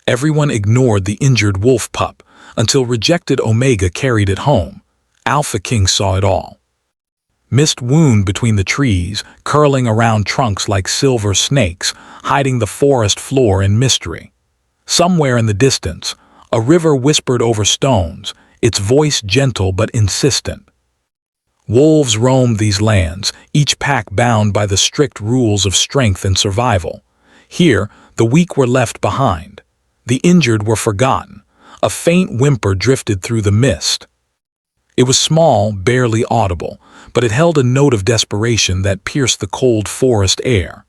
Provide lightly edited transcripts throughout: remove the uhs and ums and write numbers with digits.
Everyone ignored the injured wolf pup until rejected Omega carried it home. Alpha King saw it all. Mist wound between the trees, curling around trunks like silver snakes, hiding the forest floor in mystery. Somewhere in the distance, a river whispered over stones, its voice gentle but insistent. Wolves roamed these lands, each pack bound by the strict rules of strength and survival. Here, the weak were left behind. The injured were forgotten. A faint whimper drifted through the mist. It was small, barely audible, but it held a note of desperation that pierced the cold forest air.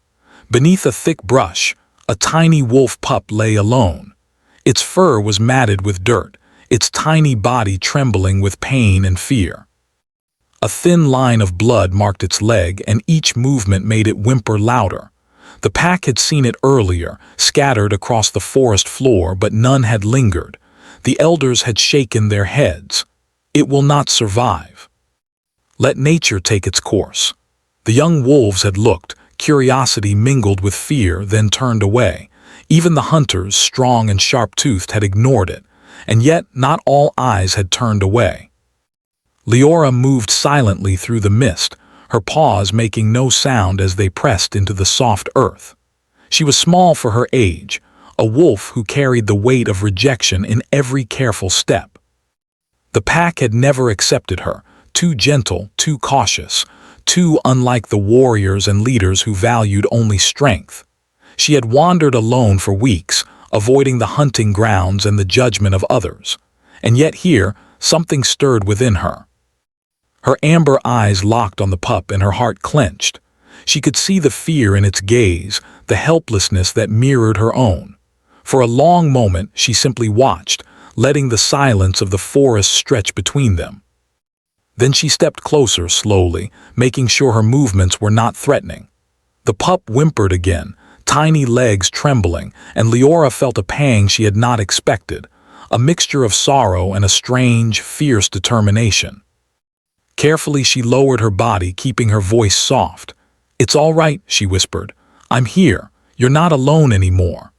Beneath a thick brush, a tiny wolf pup lay alone. Its fur was matted with dirt, its tiny body trembling with pain and fear. A thin line of blood marked its leg, and each movement made it whimper louder. The pack had seen it earlier, scattered across the forest floor, but none had lingered. The elders had shaken their heads. It will not survive. Let nature take its course. The young wolves had looked, curiosity mingled with fear, then turned away. Even the hunters, strong and sharp-toothed, had ignored it, and yet not all eyes had turned away. Leora moved silently through the mist, her paws making no sound as they pressed into the soft earth. She was small for her age, a wolf who carried the weight of rejection in every careful step. The pack had never accepted her, too gentle, too cautious, too unlike the warriors and leaders who valued only strength. She had wandered alone for weeks, avoiding the hunting grounds and the judgment of others. And yet here, something stirred within her. Her amber eyes locked on the pup and her heart clenched. She could see the fear in its gaze, the helplessness that mirrored her own. For a long moment she simply watched, letting the silence of the forest stretch between them. Then she stepped closer slowly, making sure her movements were not threatening. The pup whimpered again, tiny legs trembling, and Leora felt a pang she had not expected, a mixture of sorrow and a strange, fierce determination. Carefully she lowered her body, keeping her voice soft. "It's all right," she whispered. "I'm here. You're not alone anymore."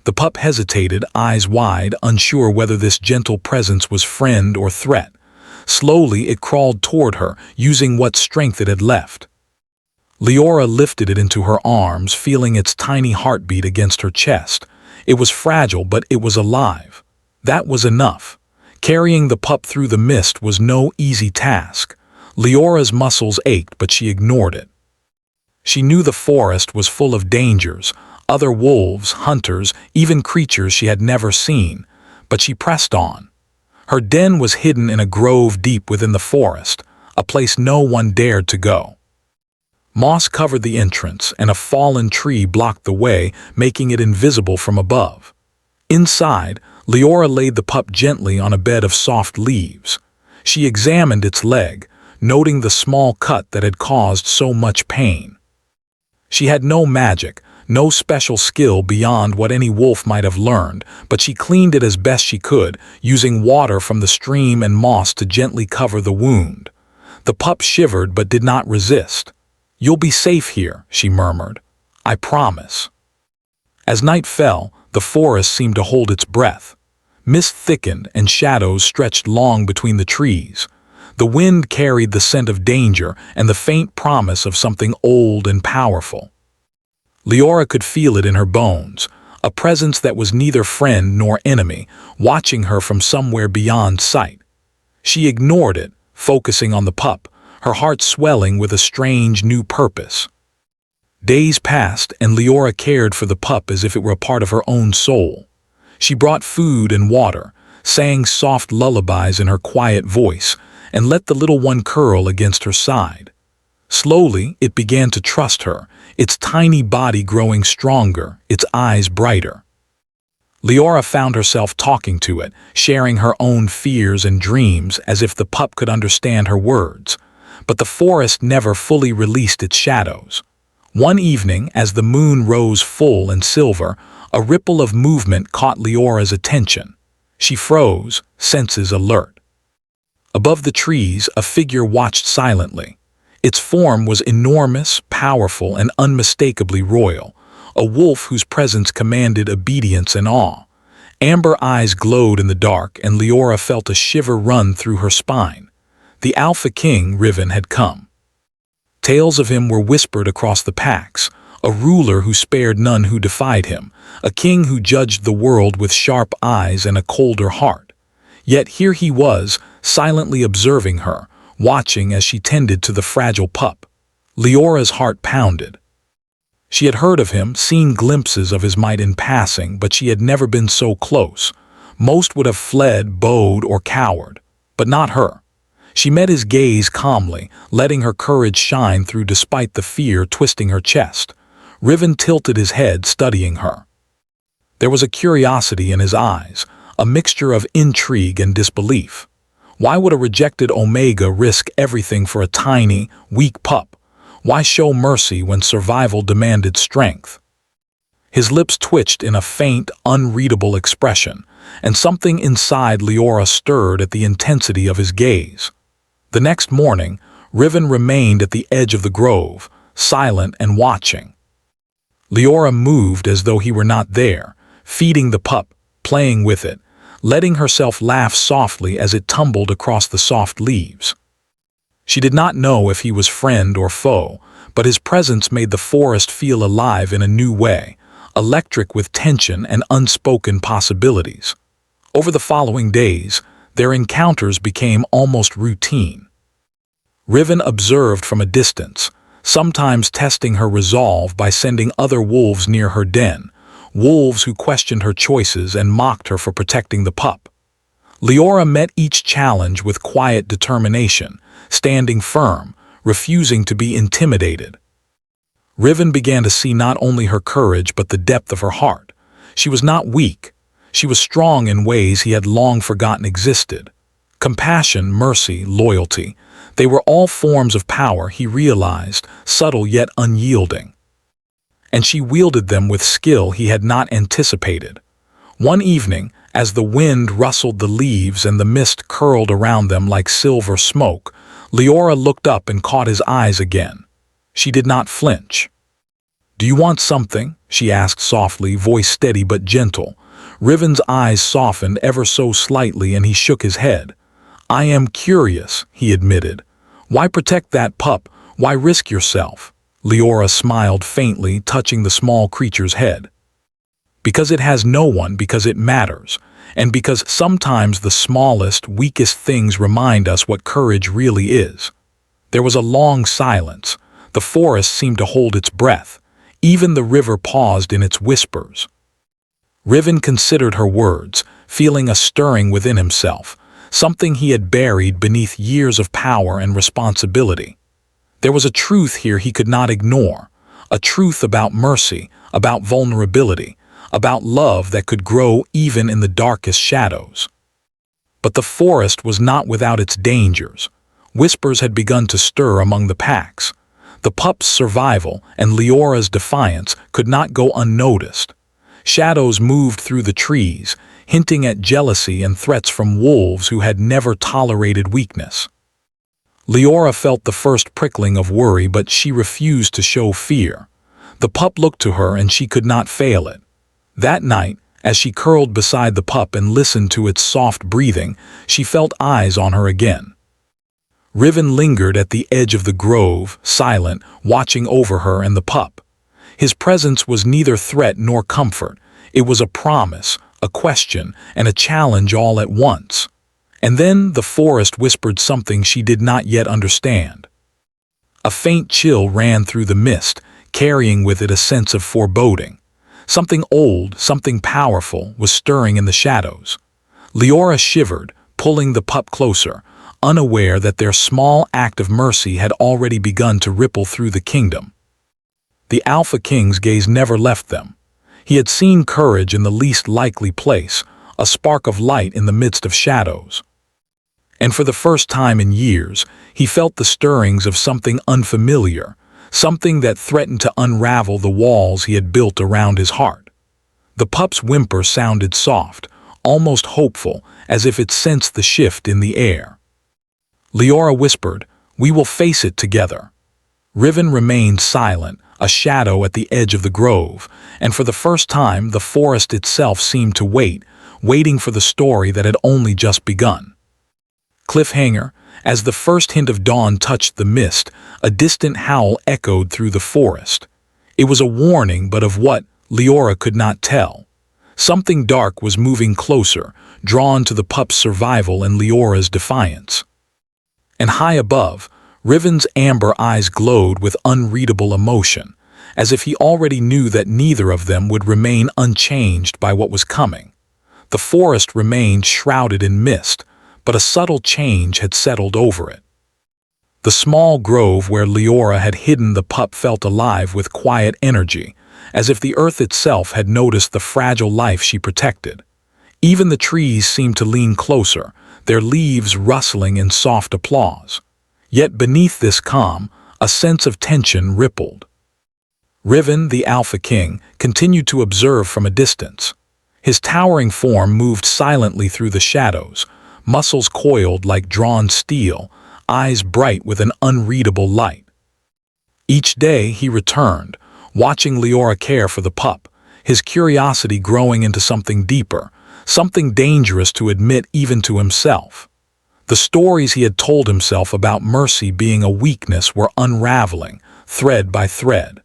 The pup hesitated, eyes wide, unsure whether this gentle presence was friend or threat. Slowly it crawled toward her, using what strength it had left. Leora lifted it into her arms, feeling its tiny heartbeat against her chest. It was fragile, but it was alive. That was enough. Carrying the pup through the mist was no easy task. Leora's muscles ached, but she ignored it. She knew the forest was full of dangers, other wolves, hunters, even creatures she had never seen, but she pressed on. Her den was hidden in a grove deep within the forest, a place no one dared to go. Moss covered the entrance, and a fallen tree blocked the way, making it invisible from above. Inside, Leora laid the pup gently on a bed of soft leaves. She examined its leg, noting the small cut that had caused so much pain. She had no magic, no special skill beyond what any wolf might have learned, but she cleaned it as best she could, using water from the stream and moss to gently cover the wound. The pup shivered but did not resist. "You'll be safe here," she murmured. "I promise." As night fell, the forest seemed to hold its breath. Mist thickened and shadows stretched long between the trees. The wind carried the scent of danger and the faint promise of something old and powerful. Leora could feel it in her bones, a presence that was neither friend nor enemy, watching her from somewhere beyond sight. She ignored it, focusing on the pup, her heart swelling with a strange new purpose. Days passed, and Leora cared for the pup as if it were a part of her own soul. She brought food and water, sang soft lullabies in her quiet voice, and let the little one curl against her side. Slowly, it began to trust her, its tiny body growing stronger, its eyes brighter. Leora found herself talking to it, sharing her own fears and dreams as if the pup could understand her words. But the forest never fully released its shadows. One evening, as the moon rose full and silver, a ripple of movement caught Leora's attention. She froze, senses alert. Above the trees, a figure watched silently. Its form was enormous, powerful, and unmistakably royal, a wolf whose presence commanded obedience and awe. Amber eyes glowed in the dark, and Leora felt a shiver run through her spine. The Alpha King, Riven, had come. Tales of him were whispered across the packs, a ruler who spared none who defied him, a king who judged the world with sharp eyes and a colder heart. Yet here he was, silently observing her, watching as she tended to the fragile pup. Leora's heart pounded. She had heard of him, seen glimpses of his might in passing, but she had never been so close. Most would have fled, bowed, or cowered, but not her. She met his gaze calmly, letting her courage shine through despite the fear twisting her chest. Riven tilted his head, studying her. There was a curiosity in his eyes, a mixture of intrigue and disbelief. Why would a rejected Omega risk everything for a tiny, weak pup? Why show mercy when survival demanded strength? His lips twitched in a faint, unreadable expression, and something inside Leora stirred at the intensity of his gaze. The next morning, Riven remained at the edge of the grove, silent and watching. Leora moved as though he were not there, feeding the pup, playing with it, letting herself laugh softly as it tumbled across the soft leaves. She did not know if he was friend or foe, but his presence made the forest feel alive in a new way, electric with tension and unspoken possibilities. Over the following days, their encounters became almost routine. Riven observed from a distance, sometimes testing her resolve by sending other wolves near her den, wolves who questioned her choices and mocked her for protecting the pup. Leora met each challenge with quiet determination, standing firm, refusing to be intimidated. Riven began to see not only her courage but the depth of her heart. She was not weak. She was strong in ways he had long forgotten existed. Compassion, mercy, loyalty, they were all forms of power, he realized, subtle yet unyielding. And she wielded them with skill he had not anticipated. One evening, as the wind rustled the leaves and the mist curled around them like silver smoke, Leora looked up and caught his eyes again. She did not flinch. "Do you want something?" she asked softly, voice steady but gentle. Riven's eyes softened ever so slightly and he shook his head. "I am curious," he admitted. "Why protect that pup? Why risk yourself?" Leora smiled faintly, touching the small creature's head. "Because it has no one, because it matters, and because sometimes the smallest, weakest things remind us what courage really is." There was a long silence. The forest seemed to hold its breath. Even the river paused in its whispers. Riven considered her words, feeling a stirring within himself, something he had buried beneath years of power and responsibility. There was a truth here he could not ignore, a truth about mercy, about vulnerability, about love that could grow even in the darkest shadows. But the forest was not without its dangers. Whispers had begun to stir among the packs. The pup's survival and Leora's defiance could not go unnoticed. Shadows moved through the trees, hinting at jealousy and threats from wolves who had never tolerated weakness. Leora felt the first prickling of worry, but she refused to show fear. The pup looked to her and she could not fail it. That night, as she curled beside the pup and listened to its soft breathing, she felt eyes on her again. Riven lingered at the edge of the grove, silent, watching over her and the pup. His presence was neither threat nor comfort. It was a promise, a question, and a challenge all at once. And then the forest whispered something she did not yet understand. A faint chill ran through the mist, carrying with it a sense of foreboding. Something old, something powerful, was stirring in the shadows. Leora shivered, pulling the pup closer, unaware that their small act of mercy had already begun to ripple through the kingdom. The Alpha King's gaze never left them. He had seen courage in the least likely place, a spark of light in the midst of shadows. And for the first time in years, he felt the stirrings of something unfamiliar, something that threatened to unravel the walls he had built around his heart. The pup's whimper sounded soft, almost hopeful, as if it sensed the shift in the air. Leora whispered, "We will face it together." Riven remained silent, a shadow at the edge of the grove, and for the first time the forest itself seemed to waiting for the story that had only just begun. Cliffhanger. As the first hint of dawn touched the mist, a distant howl echoed through the forest. It was a warning, but of what, Leora could not tell. Something dark was moving closer, drawn to the pup's survival and Leora's defiance. And high above, Riven's amber eyes glowed with unreadable emotion, as if he already knew that neither of them would remain unchanged by what was coming. The forest remained shrouded in mist, but a subtle change had settled over it. The small grove where Leora had hidden the pup felt alive with quiet energy, as if the earth itself had noticed the fragile life she protected. Even the trees seemed to lean closer, their leaves rustling in soft applause. Yet beneath this calm, a sense of tension rippled. Riven, the Alpha King, continued to observe from a distance. His towering form moved silently through the shadows, muscles coiled like drawn steel, eyes bright with an unreadable light. Each day he returned, watching Leora care for the pup, his curiosity growing into something deeper, something dangerous to admit even to himself. The stories he had told himself about mercy being a weakness were unraveling, thread by thread.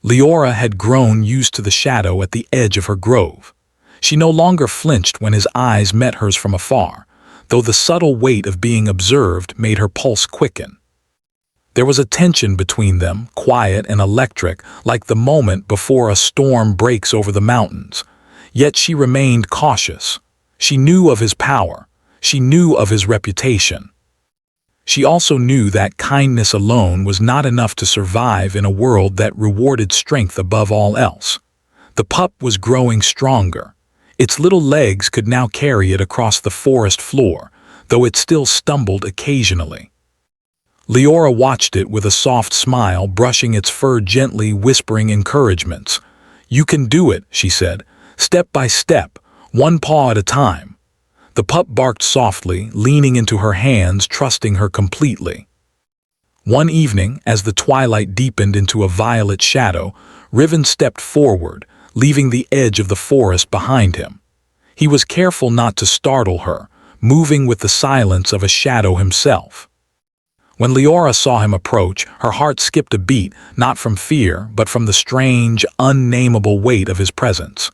Leora had grown used to the shadow at the edge of her grove. She no longer flinched when his eyes met hers from afar, though the subtle weight of being observed made her pulse quicken. There was a tension between them, quiet and electric, like the moment before a storm breaks over the mountains. Yet she remained cautious. She knew of his power. She knew of his reputation. She also knew that kindness alone was not enough to survive in a world that rewarded strength above all else. The pup was growing stronger. Its little legs could now carry it across the forest floor, though it still stumbled occasionally. Leora watched it with a soft smile, brushing its fur gently, whispering encouragements. "You can do it," she said, "step by step, one paw at a time." The pup barked softly, leaning into her hands, trusting her completely. One evening, as the twilight deepened into a violet shadow, Riven stepped forward, leaving the edge of the forest behind him. He was careful not to startle her, moving with the silence of a shadow himself. When Leora saw him approach, her heart skipped a beat, not from fear, but from the strange, unnameable weight of his presence.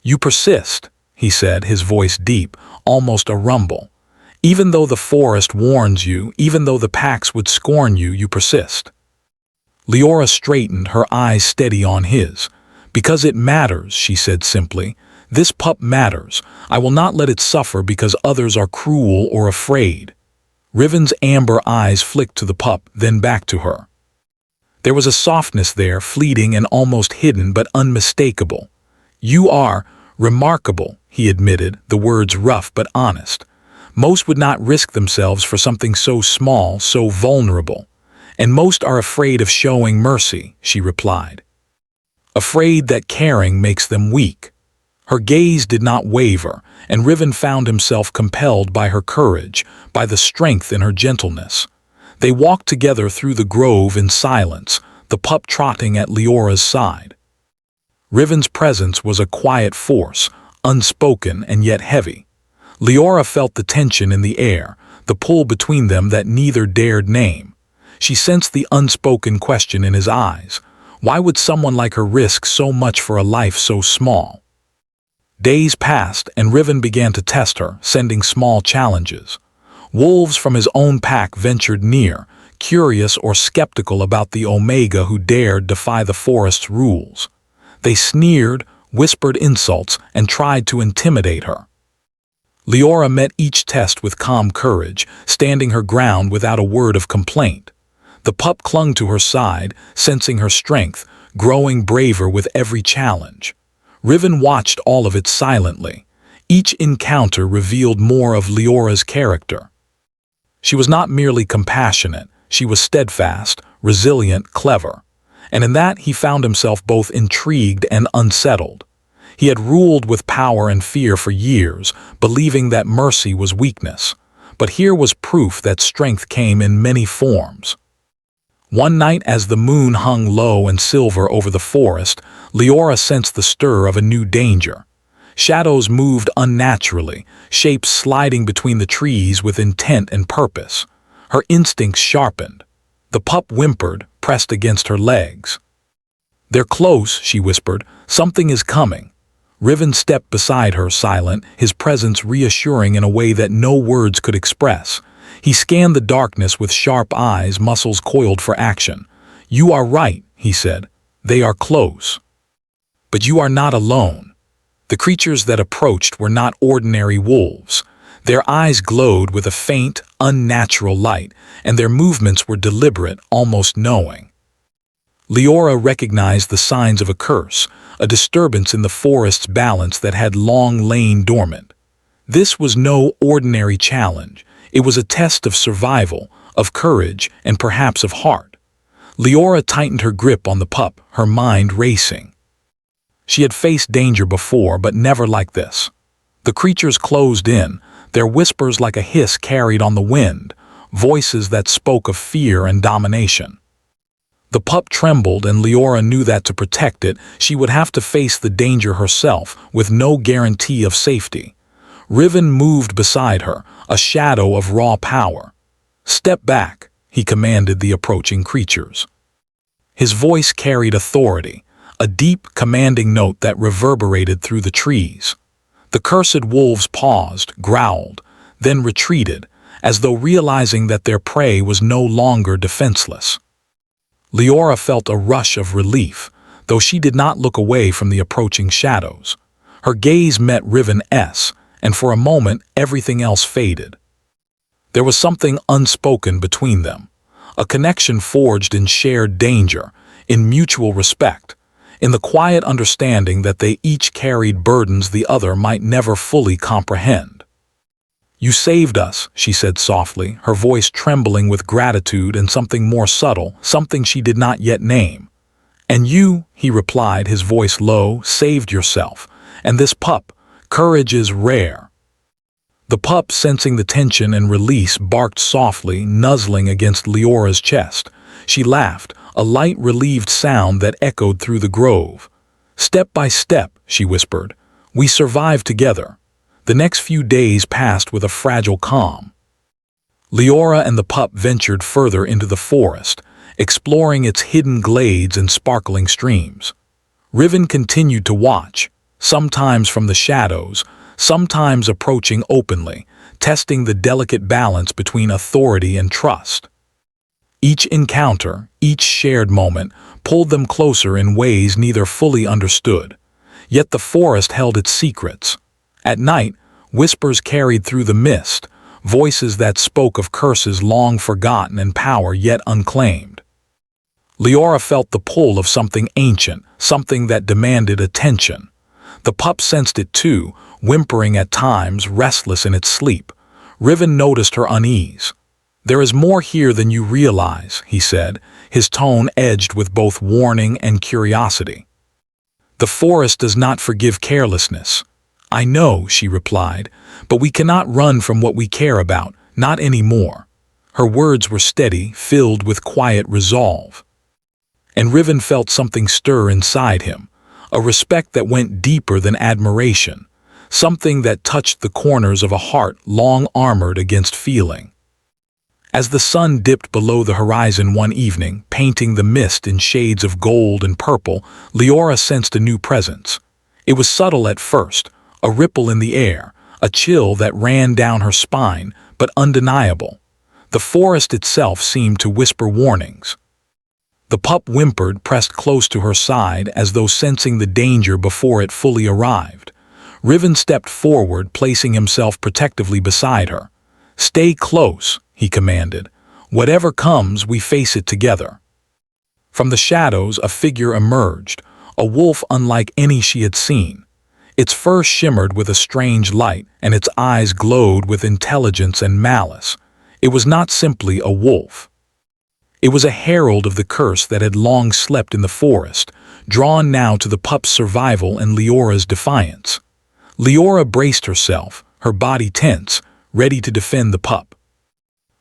"You persist," he said, his voice deep, almost a rumble. "Even though the forest warns you, even though the packs would scorn you, you persist." Leora straightened, her eyes steady on his. "Because it matters," she said simply. "This pup matters. I will not let it suffer because others are cruel or afraid." Riven's amber eyes flicked to the pup, then back to her. There was a softness there, fleeting and almost hidden, but unmistakable. "You are remarkable," he admitted, the words rough but honest. "Most would not risk themselves for something so small, so vulnerable. And most are afraid of showing mercy," she replied. "Afraid that caring makes them weak." Her gaze did not waver, and Riven found himself compelled by her courage, by the strength in her gentleness. They walked together through the grove in silence, the pup trotting at Leora's side. Riven's presence was a quiet force, unspoken and yet heavy. Leora felt the tension in the air, the pull between them that neither dared name. She sensed the unspoken question in his eyes. Why would someone like her risk so much for a life so small? Days passed, and Riven began to test her, sending small challenges. Wolves from his own pack ventured near, curious or skeptical about the Omega who dared defy the forest's rules. They sneered, whispered insults, and tried to intimidate her. Leora met each test with calm courage, standing her ground without a word of complaint. The pup clung to her side, sensing her strength, growing braver with every challenge. Riven watched all of it silently. Each encounter revealed more of Leora's character. She was not merely compassionate, she was steadfast, resilient, clever. And in that he found himself both intrigued and unsettled. He had ruled with power and fear for years, believing that mercy was weakness. But here was proof that strength came in many forms. One night, as the moon hung low and silver over the forest, Leora sensed the stir of a new danger. Shadows moved unnaturally, shapes sliding between the trees with intent and purpose. Her instincts sharpened. The pup whimpered, pressed against her legs. "They're close," she whispered. "Something is coming." Riven stepped beside her, silent, his presence reassuring in a way that no words could express. He scanned the darkness with sharp eyes, muscles coiled for action. "You are right," he said. "They are close. But you are not alone." The creatures that approached were not ordinary wolves. Their eyes glowed with a faint, unnatural light, and their movements were deliberate, almost knowing. Leora recognized the signs of a curse, a disturbance in the forest's balance that had long lain dormant. This was no ordinary challenge. It was a test of survival, of courage, and perhaps of heart. Leora tightened her grip on the pup, her mind racing. She had faced danger before, but never like this. The creatures closed in, their whispers like a hiss carried on the wind, voices that spoke of fear and domination. The pup trembled, and Leora knew that to protect it, she would have to face the danger herself, with no guarantee of safety. Riven moved beside her, a shadow of raw power. "Step back," he commanded the approaching creatures. His voice carried authority, a deep, commanding note that reverberated through the trees. The cursed wolves paused, growled, then retreated, as though realizing that their prey was no longer defenseless. Leora felt a rush of relief, though she did not look away from the approaching shadows. Her gaze met Riven's, and for a moment everything else faded. There was something unspoken between them, a connection forged in shared danger, in mutual respect, in the quiet understanding that they each carried burdens the other might never fully comprehend. "You saved us," she said softly, her voice trembling with gratitude and something more subtle, something she did not yet name. "And you," he replied, his voice low, "saved yourself. And this pup, courage is rare." The pup, sensing the tension and release, barked softly, nuzzling against Leora's chest. She laughed, a light, relieved sound that echoed through the grove. "Step by step," she whispered, "we survived together." The next few days passed with a fragile calm. Leora and the pup ventured further into the forest, exploring its hidden glades and sparkling streams. Riven continued to watch, sometimes from the shadows, sometimes approaching openly, testing the delicate balance between authority and trust. Each encounter, each shared moment, pulled them closer in ways neither fully understood. Yet the forest held its secrets. At night, whispers carried through the mist, voices that spoke of curses long forgotten and power yet unclaimed. Leora felt the pull of something ancient, something that demanded attention. The pup sensed it too, whimpering at times, restless in its sleep. Riven noticed her unease. "There is more here than you realize," he said, his tone edged with both warning and curiosity. "The forest does not forgive carelessness." "I know," she replied, "but we cannot run from what we care about, not anymore." Her words were steady, filled with quiet resolve. And Riven felt something stir inside him, a respect that went deeper than admiration, something that touched the corners of a heart long armored against feeling. As the sun dipped below the horizon one evening, painting the mist in shades of gold and purple, Leora sensed a new presence. It was subtle at first, a ripple in the air, a chill that ran down her spine, but undeniable. The forest itself seemed to whisper warnings. The pup whimpered, pressed close to her side as though sensing the danger before it fully arrived. Riven stepped forward, placing himself protectively beside her. "Stay close," he commanded. "Whatever comes, we face it together." From the shadows, a figure emerged, a wolf unlike any she had seen. Its fur shimmered with a strange light, and its eyes glowed with intelligence and malice. It was not simply a wolf. It was a herald of the curse that had long slept in the forest, drawn now to the pup's survival and Leora's defiance. Leora braced herself, her body tense, ready to defend the pup.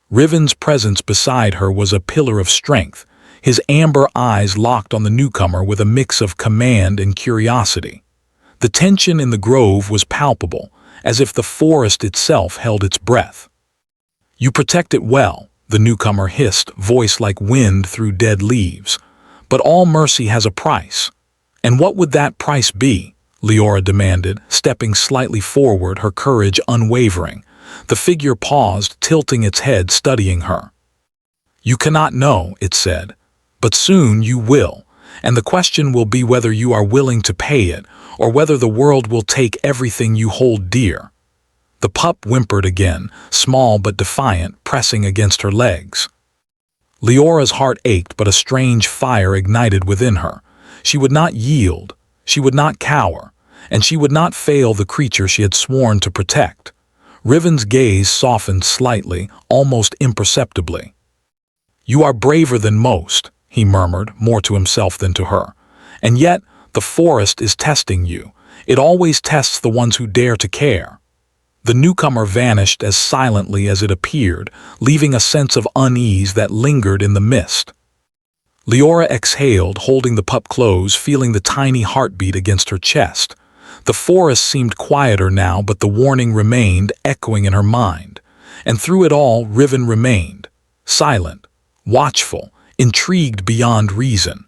Riven's presence beside her was a pillar of strength, his amber eyes locked on the newcomer with a mix of command and curiosity. The tension in the grove was palpable, as if the forest itself held its breath. "You protect it well," the newcomer hissed, voice like wind through dead leaves. "But all mercy has a price." "And what would that price be?" Leora demanded, stepping slightly forward, her courage unwavering. The figure paused, tilting its head, studying her. "You cannot know," it said, "but soon you will, and the question will be whether you are willing to pay it, or whether the world will take everything you hold dear." The pup whimpered again, small but defiant, pressing against her legs. Leora's heart ached, but a strange fire ignited within her. She would not yield, she would not cower, and she would not fail the creature she had sworn to protect. Riven's gaze softened slightly, almost imperceptibly. "You are braver than most," he murmured, more to himself than to her. "And yet, the forest is testing you. It always tests the ones who dare to care." The newcomer vanished as silently as it appeared, leaving a sense of unease that lingered in the mist. Leora exhaled, holding the pup close, feeling the tiny heartbeat against her chest. The forest seemed quieter now, but the warning remained, echoing in her mind. And through it all, Riven remained, silent, watchful, intrigued beyond reason.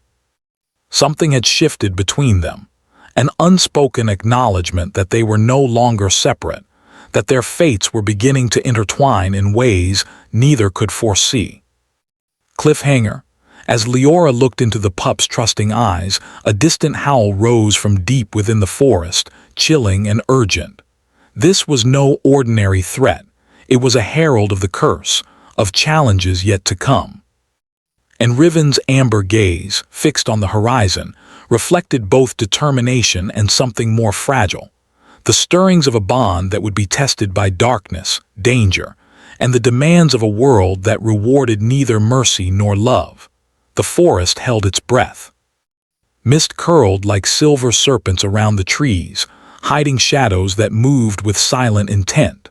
Something had shifted between them, an unspoken acknowledgement that they were no longer separate, that their fates were beginning to intertwine in ways neither could foresee. Cliffhanger. As Leora looked into the pup's trusting eyes, a distant howl rose from deep within the forest, chilling and urgent. This was no ordinary threat. It was a herald of the curse, of challenges yet to come. And Riven's amber gaze, fixed on the horizon, reflected both determination and something more fragile. The stirrings of a bond that would be tested by darkness, danger, and the demands of a world that rewarded neither mercy nor love. The forest held its breath. Mist curled like silver serpents around the trees, hiding shadows that moved with silent intent.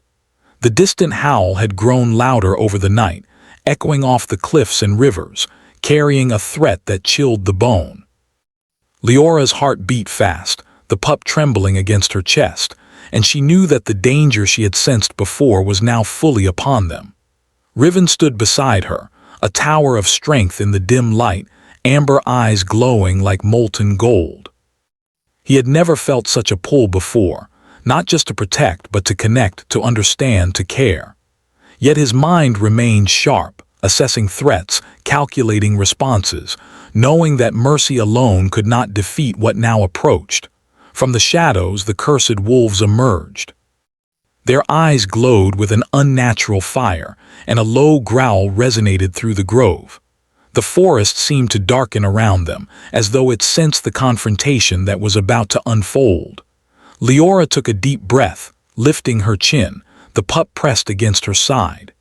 The distant howl had grown louder over the night, echoing off the cliffs and rivers, carrying a threat that chilled the bone. Leora's heart beat fast, the pup trembling against her chest, and she knew that the danger she had sensed before was now fully upon them. Riven stood beside her, a tower of strength in the dim light, amber eyes glowing like molten gold. He had never felt such a pull before, not just to protect but to connect, to understand, to care. Yet his mind remained sharp, assessing threats, calculating responses, knowing that mercy alone could not defeat what now approached. From the shadows, the cursed wolves emerged. Their eyes glowed with an unnatural fire, and a low growl resonated through the grove. The forest seemed to darken around them, as though it sensed the confrontation that was about to unfold. Leora took a deep breath, lifting her chin, the pup pressed against her side.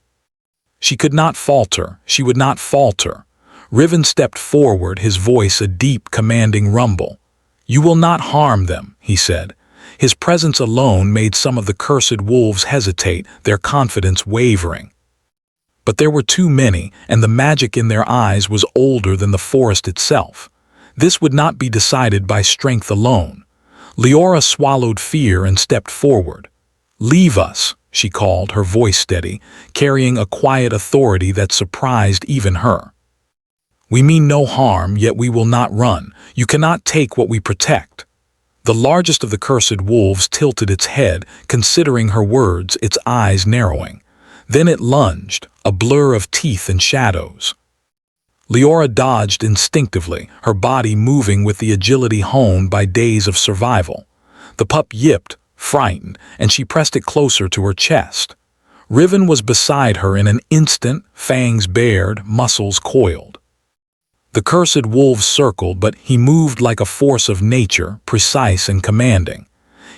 She could not falter, she would not falter. Riven stepped forward, his voice a deep, commanding rumble. "You will not harm them," he said. His presence alone made some of the cursed wolves hesitate, their confidence wavering. But there were too many, and the magic in their eyes was older than the forest itself. This would not be decided by strength alone. Leora swallowed fear and stepped forward. "Leave us," she called, her voice steady, carrying a quiet authority that surprised even her. "We mean no harm, yet we will not run. You cannot take what we protect." The largest of the cursed wolves tilted its head, considering her words, its eyes narrowing. Then it lunged, a blur of teeth and shadows. Leora dodged instinctively, her body moving with the agility honed by days of survival. The pup yipped, frightened, and she pressed it closer to her chest. Riven was beside her in an instant, fangs bared, muscles coiled. The cursed wolves circled, but he moved like a force of nature, precise and commanding.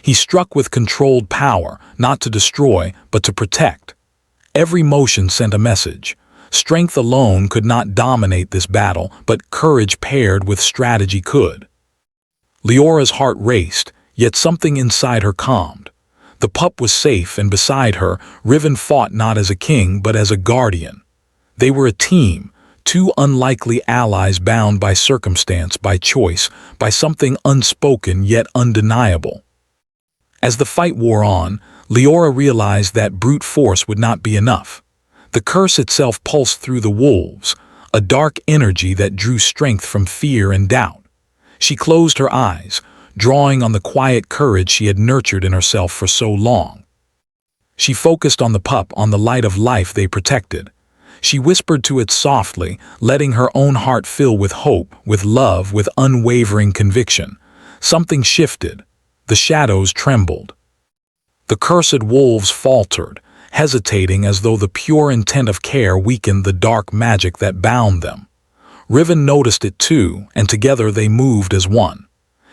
He struck with controlled power, not to destroy, but to protect. Every motion sent a message. Strength alone could not dominate this battle, but courage paired with strategy could. Leora's heart raced, yet something inside her calmed. The pup was safe, and beside her, Riven fought not as a king, but as a guardian. They were a team, two unlikely allies bound by circumstance, by choice, by something unspoken yet undeniable. As the fight wore on, Leora realized that brute force would not be enough. The curse itself pulsed through the wolves, a dark energy that drew strength from fear and doubt. She closed her eyes, drawing on the quiet courage she had nurtured in herself for so long. She focused on the pup, on the light of life they protected. She whispered to it softly, letting her own heart fill with hope, with love, with unwavering conviction. Something shifted. The shadows trembled. The cursed wolves faltered, hesitating as though the pure intent of care weakened the dark magic that bound them. Riven noticed it too, and together they moved as one.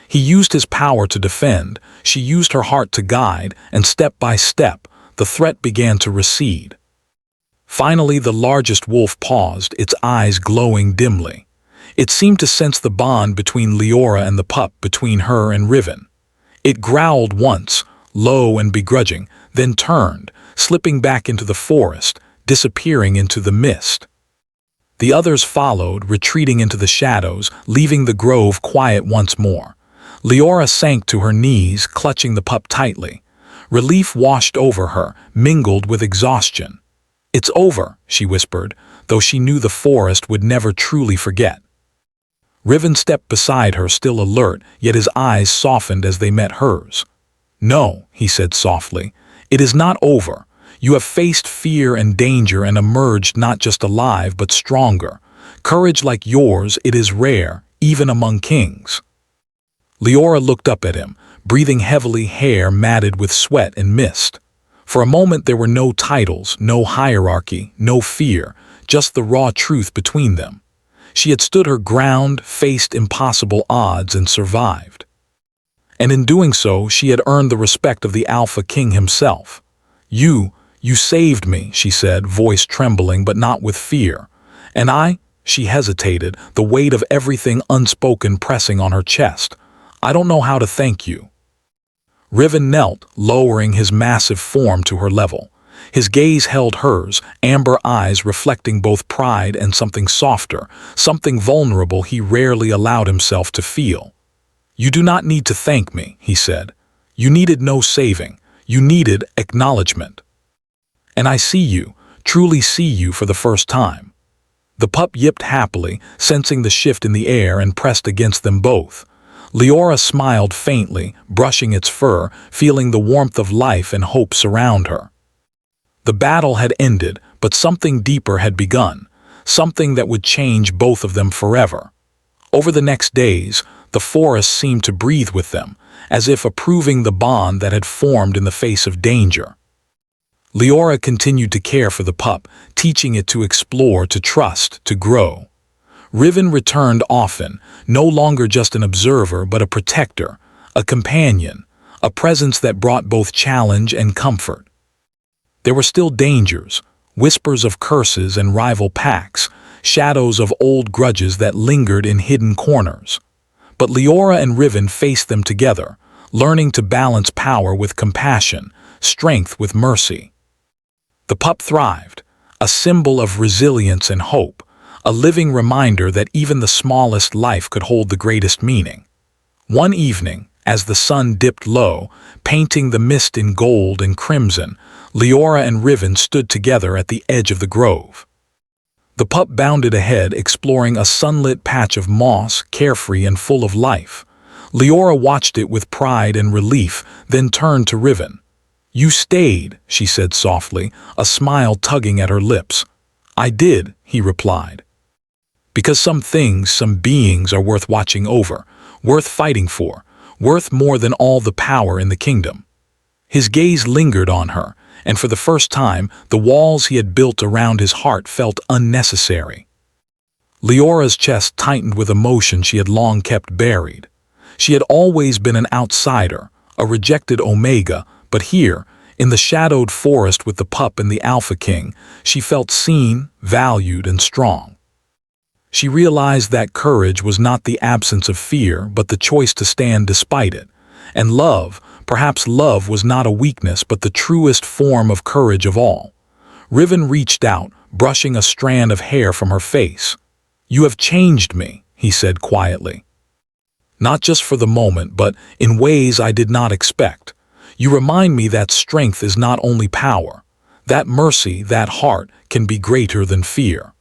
He used his power to defend, she used her heart to guide, and step by step, the threat began to recede. Finally, the largest wolf paused, its eyes glowing dimly. It seemed to sense the bond between Leora and the pup, between her and Riven. It growled once, low and begrudging, then turned, slipping back into the forest, disappearing into the mist. The others followed, retreating into the shadows, leaving the grove quiet once more. Leora sank to her knees, clutching the pup tightly. Relief washed over her, mingled with exhaustion. "It's over," she whispered, though she knew the forest would never truly forget. Riven stepped beside her, still alert, yet his eyes softened as they met hers. "No," he said softly, "it is not over. You have faced fear and danger and emerged not just alive but stronger. Courage like yours, it is rare, even among kings." Leora looked up at him, breathing heavily, hair matted with sweat and mist. For a moment there were no titles, no hierarchy, no fear, just the raw truth between them. She had stood her ground, faced impossible odds, and survived. And in doing so, she had earned the respect of the Alpha King himself. You saved me," she said, voice trembling but not with fear. "And she hesitated, the weight of everything unspoken pressing on her chest. "I don't know how to thank you." Riven knelt, lowering his massive form to her level. His gaze held hers, amber eyes reflecting both pride and something softer, something vulnerable he rarely allowed himself to feel. "You do not need to thank me," he said. "You needed no saving. You needed acknowledgement. And I see you, truly see you for the first time." The pup yipped happily, sensing the shift in the air, and pressed against them both. Leora smiled faintly, brushing its fur, feeling the warmth of life and hope surround her. The battle had ended, but something deeper had begun, something that would change both of them forever. Over the next days, the forest seemed to breathe with them, as if approving the bond that had formed in the face of danger. Leora continued to care for the pup, teaching it to explore, to trust, to grow. Riven returned often, no longer just an observer but a protector, a companion, a presence that brought both challenge and comfort. There were still dangers, whispers of curses and rival packs, shadows of old grudges that lingered in hidden corners. But Leora and Riven faced them together, learning to balance power with compassion, strength with mercy. The pup thrived, a symbol of resilience and hope, a living reminder that even the smallest life could hold the greatest meaning. One evening, as the sun dipped low, painting the mist in gold and crimson, Leora and Riven stood together at the edge of the grove. The pup bounded ahead, exploring a sunlit patch of moss, carefree and full of life. Leora watched it with pride and relief, then turned to Riven. "You stayed," she said softly, a smile tugging at her lips. "I did," he replied. "Because some things, some beings are worth watching over, worth fighting for, worth more than all the power in the kingdom." His gaze lingered on her, and for the first time, the walls he had built around his heart felt unnecessary. Leora's chest tightened with emotion she had long kept buried. She had always been an outsider, a rejected Omega, but here, in the shadowed forest with the pup and the Alpha King, she felt seen, valued, and strong. She realized that courage was not the absence of fear, but the choice to stand despite it. And love, perhaps love was not a weakness, but the truest form of courage of all. Riven reached out, brushing a strand of hair from her face. "You have changed me," he said quietly. "Not just for the moment, but in ways I did not expect. You remind me that strength is not only power. That mercy, that heart, can be greater than fear."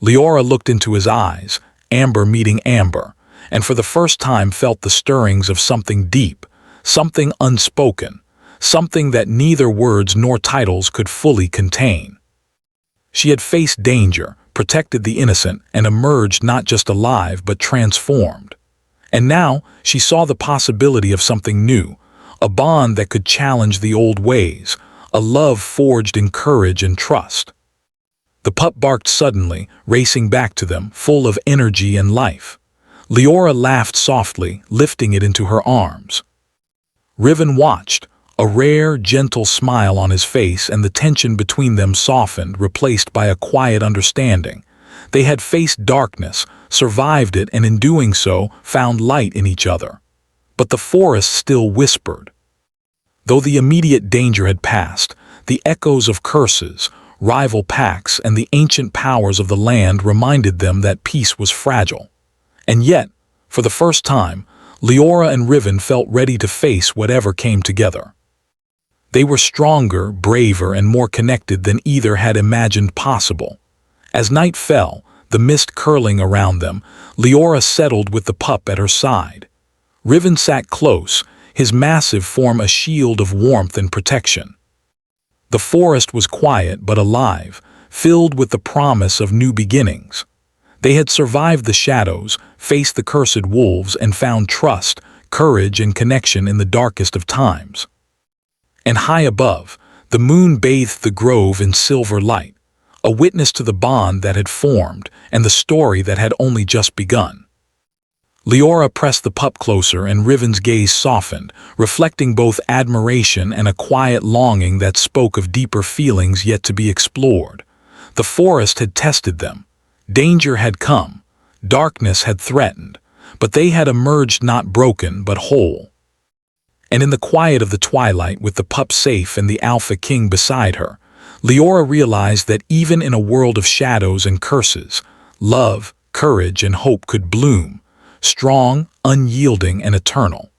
Leora looked into his eyes, amber meeting amber, and for the first time felt the stirrings of something deep, something unspoken, something that neither words nor titles could fully contain. She had faced danger, protected the innocent, and emerged not just alive but transformed. And now she saw the possibility of something new, a bond that could challenge the old ways, a love forged in courage and trust. The pup barked suddenly, racing back to them, full of energy and life. Leora laughed softly, lifting it into her arms. Riven watched, a rare, gentle smile on his face, and the tension between them softened, replaced by a quiet understanding. They had faced darkness, survived it, and in doing so, found light in each other. But the forest still whispered. Though the immediate danger had passed, the echoes of curses, rival packs, and the ancient powers of the land reminded them that peace was fragile. And yet, for the first time, Leora and Riven felt ready to face whatever came together. They were stronger, braver, and more connected than either had imagined possible. As night fell, the mist curling around them, Leora settled with the pup at her side. Riven sat close, his massive form a shield of warmth and protection. The forest was quiet but alive, filled with the promise of new beginnings. They had survived the shadows, faced the cursed wolves, and found trust, courage, and connection in the darkest of times. And high above, the moon bathed the grove in silver light, a witness to the bond that had formed and the story that had only just begun. Leora pressed the pup closer, and Riven's gaze softened, reflecting both admiration and a quiet longing that spoke of deeper feelings yet to be explored. The forest had tested them. Danger had come. Darkness had threatened. But they had emerged not broken but whole. And in the quiet of the twilight, with the pup safe and the Alpha King beside her, Leora realized that even in a world of shadows and curses, love, courage, and hope could bloom, strong, unyielding, and eternal.